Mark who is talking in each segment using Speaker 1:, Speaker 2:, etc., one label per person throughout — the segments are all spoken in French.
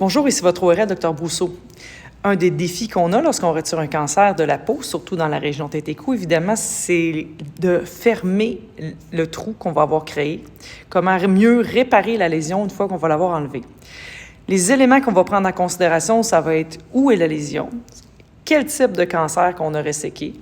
Speaker 1: Bonjour, ici votre ORL, Dr Brousseau. Un des défis qu'on a lorsqu'on retire un cancer de la peau, surtout dans la région tête-écrou, évidemment, c'est de fermer le trou qu'on va avoir créé. Comment mieux réparer la lésion une fois qu'on va l'avoir enlevée. Les éléments qu'on va prendre en considération, ça va être où est la lésion, quel type de cancer qu'on a resséqué,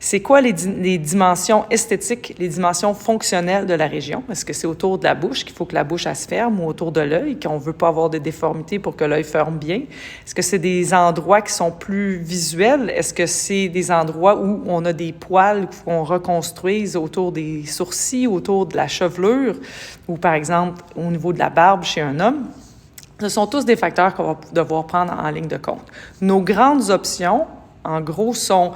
Speaker 1: c'est quoi les dimensions esthétiques, les dimensions fonctionnelles de la région. Est-ce que c'est autour de la bouche, qu'il faut que la bouche elle se ferme, ou autour de l'œil, qu'on ne veut pas avoir de déformité pour que l'œil ferme bien? Est-ce que c'est des endroits qui sont plus visuels? Est-ce que c'est des endroits où on a des poils qu'on reconstruise autour des sourcils, autour de la chevelure, ou par exemple au niveau de la barbe chez un homme? Ce sont tous des facteurs qu'on va devoir prendre en ligne de compte. Nos grandes options, en gros, sont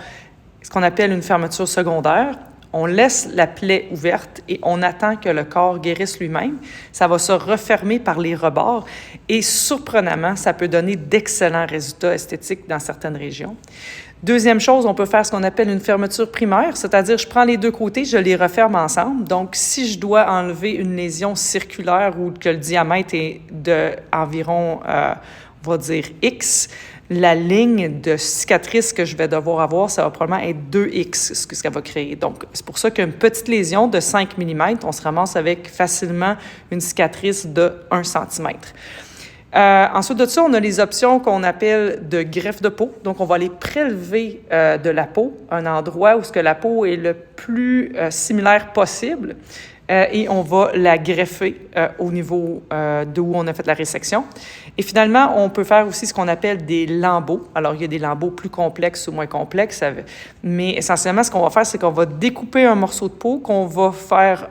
Speaker 1: ce qu'on appelle une fermeture secondaire. On laisse la plaie ouverte et on attend que le corps guérisse lui-même. Ça va se refermer par les rebords et surprenamment, ça peut donner d'excellents résultats esthétiques dans certaines régions. Deuxième chose, on peut faire ce qu'on appelle une fermeture primaire, c'est-à-dire je prends les deux côtés, je les referme ensemble. Donc, si je dois enlever une lésion circulaire ou que le diamètre est d'environ, on va dire, X, la ligne de cicatrice que je vais devoir avoir, ça va probablement être 2X, ce qu'elle va créer. Donc, c'est pour ça qu'une petite lésion de 5 mm, on se ramasse avec facilement une cicatrice de 1 cm. Ensuite de ça, on a les options qu'on appelle de greffe de peau. Donc, on va aller prélever de la peau, un endroit où ce que la peau est le plus similaire possible. Et on va la greffer au niveau d'où on a fait la résection. Et finalement, on peut faire aussi ce qu'on appelle des lambeaux. Alors, il y a des lambeaux plus complexes ou moins complexes, mais essentiellement, ce qu'on va faire, c'est qu'on va découper un morceau de peau, qu'on va faire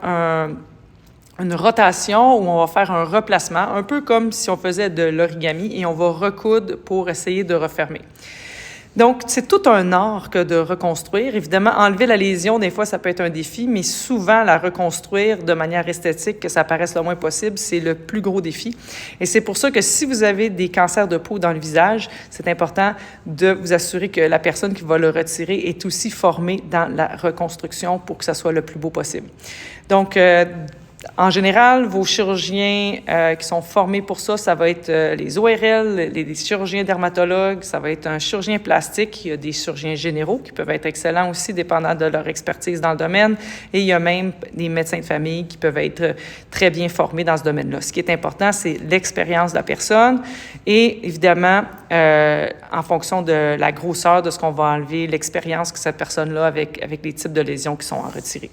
Speaker 1: une rotation où on va faire un replacement, un peu comme si on faisait de l'origami, et on va recoudre pour essayer de refermer. Donc, c'est tout un art que de reconstruire. Évidemment, enlever la lésion, des fois, ça peut être un défi, mais souvent, la reconstruire de manière esthétique, que ça paraisse le moins possible, c'est le plus gros défi. Et c'est pour ça que si vous avez des cancers de peau dans le visage, c'est important de vous assurer que la personne qui va le retirer est aussi formée dans la reconstruction pour que ça soit le plus beau possible. Donc, en général, vos chirurgiens qui sont formés pour ça, ça va être les ORL, les chirurgiens dermatologues, ça va être un chirurgien plastique, il y a des chirurgiens généraux qui peuvent être excellents aussi, dépendant de leur expertise dans le domaine, et il y a même des médecins de famille qui peuvent être très bien formés dans ce domaine-là. Ce qui est important, c'est l'expérience de la personne et évidemment, en fonction de la grosseur de ce qu'on va enlever, l'expérience que cette personne-là avec les types de lésions qui sont à retirer.